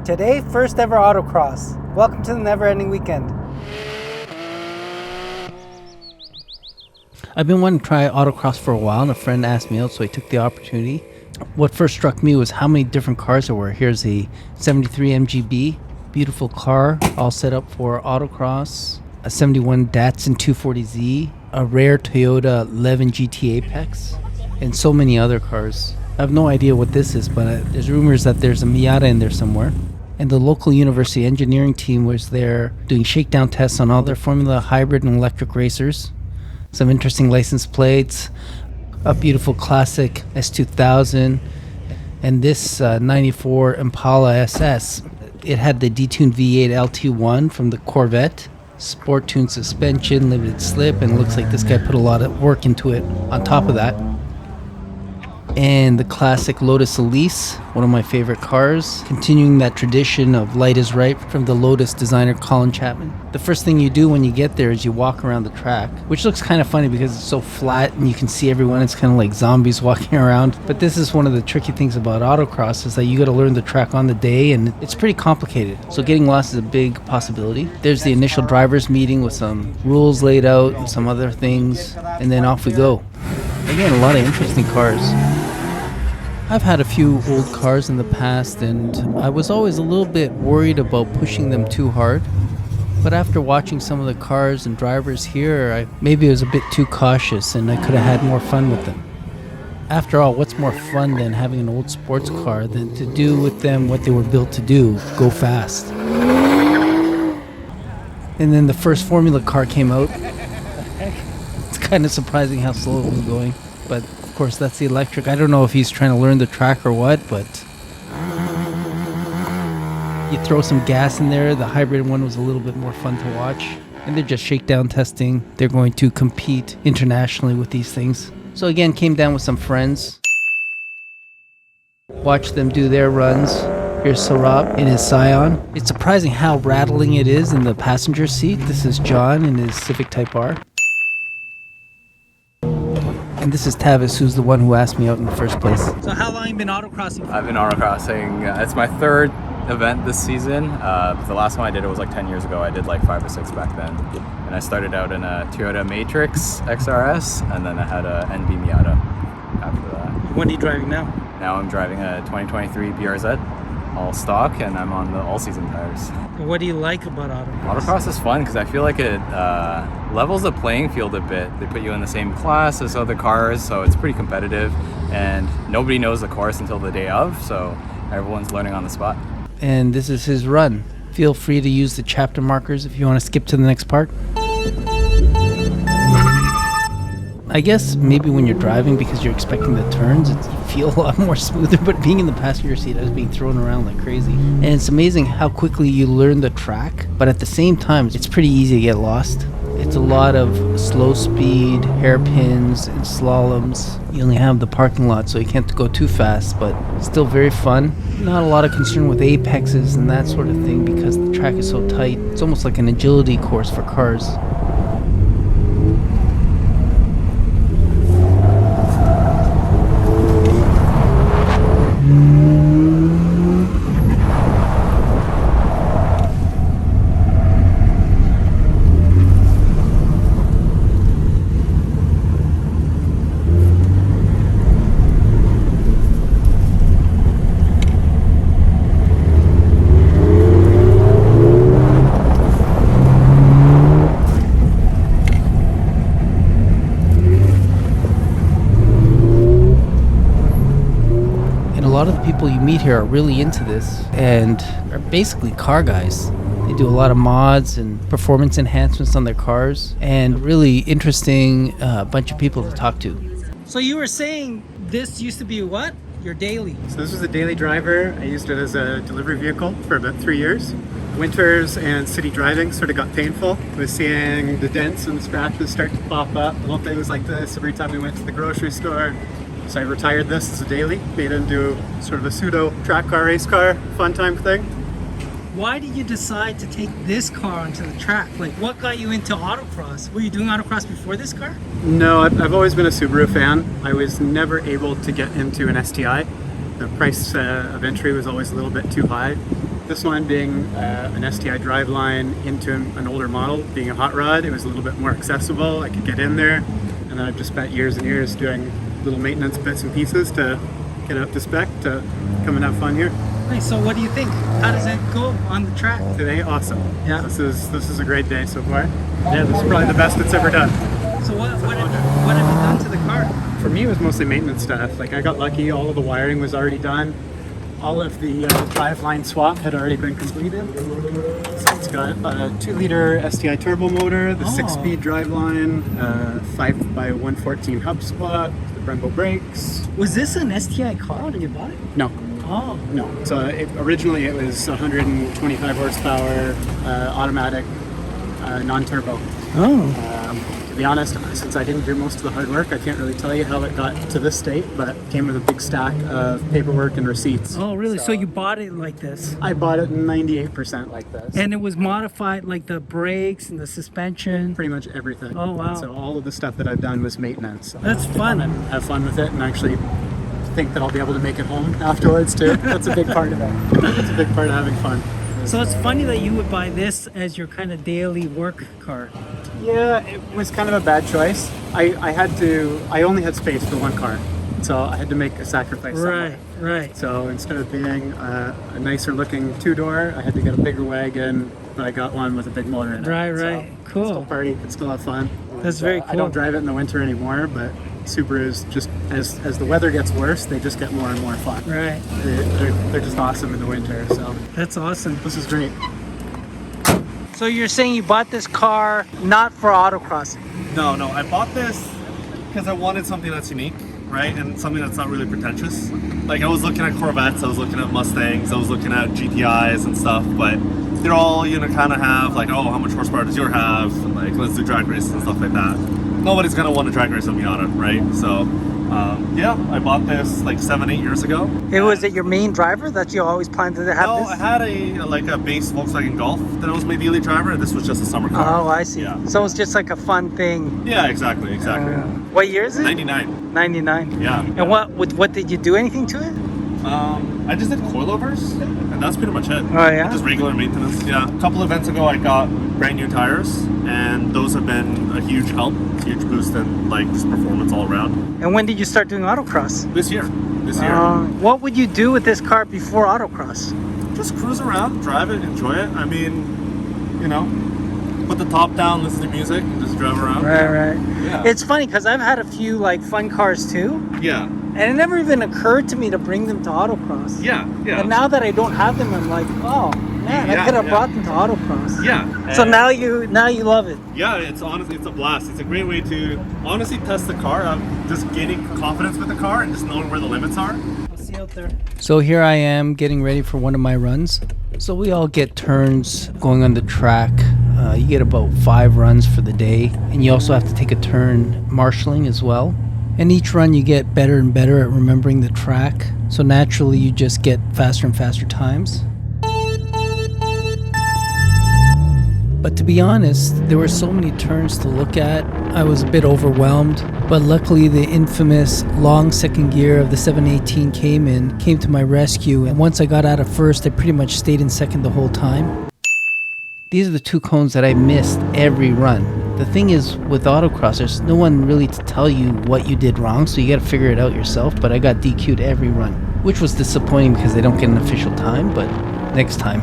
Today, first ever autocross. Welcome to the Never Ending Weekend. I've been wanting to try autocross for a while, and a friend asked me out, so I took the opportunity. What first struck me was how many different cars there were. Here's a 73 MGB, beautiful car, all set up for autocross. A 71 Datsun 240Z, a rare Toyota 11 GT Apex, and so many other cars. I have no idea what this is, but there's rumors that there's a Miata in there somewhere. And the local university engineering team was there doing shakedown tests on all their Formula hybrid and electric racers. Some interesting license plates, a beautiful classic S2000, and this 94 Impala SS. It had the detuned V8 LT1 from the Corvette, sport tuned suspension, limited slip, and it looks like this guy put a lot of work into it on top of that. And the classic Lotus Elise, one of my favorite cars, continuing that tradition of light is right from the Lotus designer Colin Chapman. The first thing you do when you get there is you walk around the track, which looks kind of funny because it's so flat and you can see everyone. It's kind of like zombies walking around. But this is one of the tricky things about autocross, is that you got to learn the track on the day, and it's pretty complicated. So getting lost is a big possibility. There's the initial drivers meeting with some rules laid out and some other things, and then off we go. Again, a lot of interesting cars. I've had a few old cars in the past, and I was always a little bit worried about pushing them too hard. But after watching some of the cars and drivers here, maybe I was a bit too cautious and I could have had more fun with them. After all, what's more fun than having an old sports car than to do with them what they were built to do, go fast? And then the first Formula car came out. It's kind of surprising how slow it was going, but of course that's the electric. I don't know if he's trying to learn the track or what, but you throw some gas in there. The hybrid one was a little bit more fun to watch, and they're just shakedown testing. They're going to compete internationally with these things. So again, came down with some friends, watched them do their runs. Here's Sarab in his Scion. It's surprising how rattling it is in the passenger seat. This is John in his Civic Type R. And this is Tavis, who's the one who asked me out in the first place. So how long have you been autocrossing? I've been autocrossing, it's my third event this season. The last one I did, it was like 10 years ago. I did like 5 or 6 back then. And I started out in a Toyota Matrix XRS, and then I had a NB Miata after that. What are you driving now? Now I'm driving a 2023 BRZ, all stock, and I'm on the all-season tires. What do you like about autocross? Autocross is fun because I feel like it levels the playing field a bit. They put you in the same class as other cars, so it's pretty competitive, and nobody knows the course until the day of, so everyone's learning on the spot. And this is his run. Feel free to use the chapter markers if you want to skip to the next part. I guess maybe when you're driving, because you're expecting the turns, you feel a lot more smoother, but being in the passenger seat, I was being thrown around like crazy. And it's amazing how quickly you learn the track, but at the same time, it's pretty easy to get lost. It's a lot of slow speed, hairpins, and slaloms. You only have the parking lot, so you can't go too fast, but still very fun. Not a lot of concern with apexes and that sort of thing because the track is so tight. It's almost like an agility course for cars. A lot of the people you meet here are really into this and are basically car guys. They do a lot of mods and performance enhancements on their cars, and really interesting bunch of people to talk to. So you were saying this used to be what? Your daily? So this was a daily driver. I used it as a delivery vehicle for about 3 years. Winters and city driving sort of got painful. I was seeing the dents and the scratches start to pop up. The whole thing was like this every time we went to the grocery store. So I retired this as a daily, made it into sort of a pseudo track car, race car, fun time thing. Why did you decide to take this car onto the track? Like, what got you into autocross? Were you doing autocross before this car? No, I've always been a Subaru fan. I was never able to get into an STI. The price of entry was always a little bit too high. This one being an STI driveline into an older model, being a hot rod, it was a little bit more accessible. I could get in there, and then I've just spent years and years doing little maintenance bits and pieces to get up to spec to come and have fun here. Nice. So what do you think? How does it go on the track? Today, awesome. Yeah. This is a great day so far. Yeah, this is probably the best it's ever done. So what have you done to the car? For me, it was mostly maintenance stuff. Like I got lucky, all of the wiring was already done. All of the driveline swap had already been completed. So it's got a 2-liter STI turbo motor, the 6-speed driveline, 5x114 hub spot, the Brembo brakes. Was this an STI car when you bought it? No. Oh. No. So originally it was 125 horsepower, automatic, non-turbo. Oh. To be honest, since I didn't do most of the hard work, I can't really tell you how it got to this state, but it came with a big stack of paperwork and receipts. Oh, really? So you bought it like this? I bought it 98% like this. And it was modified, like the brakes and the suspension? Pretty much everything. Oh, wow. So all of the stuff that I've done was maintenance. So That's fun. have fun with it and actually think that I'll be able to make it home afterwards too. That's a big part of it. That's a big part of having fun. So it's funny that you would buy this as your kind of daily work car. Yeah, it was kind of a bad choice. I only had space for one car, so I had to make a sacrifice somewhere. Right. So instead of being a nicer looking 2-door, I had to get a bigger wagon, but I got one with a big motor in it. Right. So Cool. still party, could still have fun. That's very cool. I don't drive it in the winter anymore, but Subarus just, as the weather gets worse, they just get more and more fun. Right. They're just awesome in the winter, so That's awesome. this is great. So you're saying you bought this car not for autocross? No, I bought this because I wanted something that's unique, right? And something that's not really pretentious. Like I was looking at Corvettes, I was looking at Mustangs, I was looking at GTIs and stuff, but they're all, kind of have like, oh, how much horsepower does yours have? And like, let's do drag races and stuff like that. Nobody's gonna want to drag race a Miata, right? So, yeah, I bought this like 7-8 years ago. Was it your main driver that you always planned to have No, this? I had a base Volkswagen Golf that was my daily driver, and this was just a summer car. Oh, I see. Yeah. So it's just like a fun thing. Yeah, exactly. What year is it? 99. 99. Yeah. And what did you do anything to it? I just did coilovers, and that's pretty much it. Oh, yeah? Just regular maintenance. Yeah. A couple events ago, I got brand new tires, and those have been a huge help, huge boost in like just performance all around. And when did you start doing autocross? This year. What would you do with this car before autocross? Just cruise around, drive it, enjoy it. I mean, put the top down, listen to music, and just drive around. Right. Yeah. It's funny because I've had a few like fun cars too, Yeah. and it never even occurred to me to bring them to autocross. Yeah. And now that I don't have them, I'm like, oh man, I Yeah, could have yeah. brought them to autocross. Yeah. So now you love it. Yeah, it's honestly, it's a blast. It's a great way to honestly test the car. I'm just gaining confidence with the car and just knowing where the limits are. I'll see you out there. So here I am getting ready for one of my runs. So we all get turns going on the track. You get about 5 runs for the day, and you also have to take a turn marshalling as well. And each run you get better and better at remembering the track. So naturally you just get faster and faster times. But to be honest, there were so many turns to look at, I was a bit overwhelmed. But luckily the infamous long second gear of the 718 Cayman came to my rescue, and once I got out of first, I pretty much stayed in second the whole time. These are the 2 cones that I missed every run. The thing is, with autocross, there's no one really to tell you what you did wrong, so you gotta figure it out yourself, but I got DQ'd every run, which was disappointing because they don't get an official time, but next time.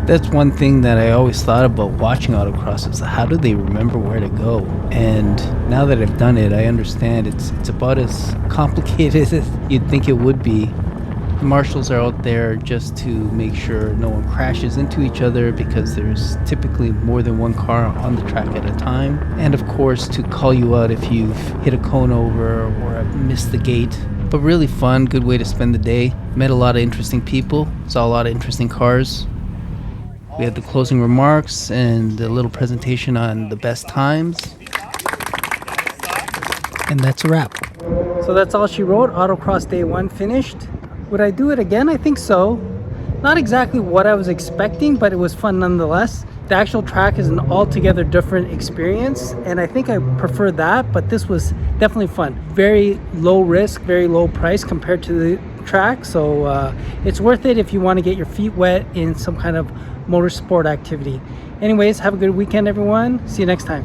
That's one thing that I always thought about watching autocross is how do they remember where to go? And now that I've done it, I understand it's about as complicated as you'd think it would be. The marshals are out there just to make sure no one crashes into each other because there's typically more than one car on the track at a time. And of course to call you out if you've hit a cone over or have missed the gate. But really fun, good way to spend the day. Met a lot of interesting people, saw a lot of interesting cars. We had the closing remarks and a little presentation on the best times. And that's a wrap. So that's all she wrote. Autocross day 1 finished. Would I do it again? I think so. Not exactly what I was expecting, but it was fun nonetheless. The actual track is an altogether different experience, and I think I prefer that, but this was definitely fun. Very low risk, very low price compared to the track, so it's worth it if you want to get your feet wet in some kind of motorsport activity. Anyways, have a good weekend, everyone. See you next time.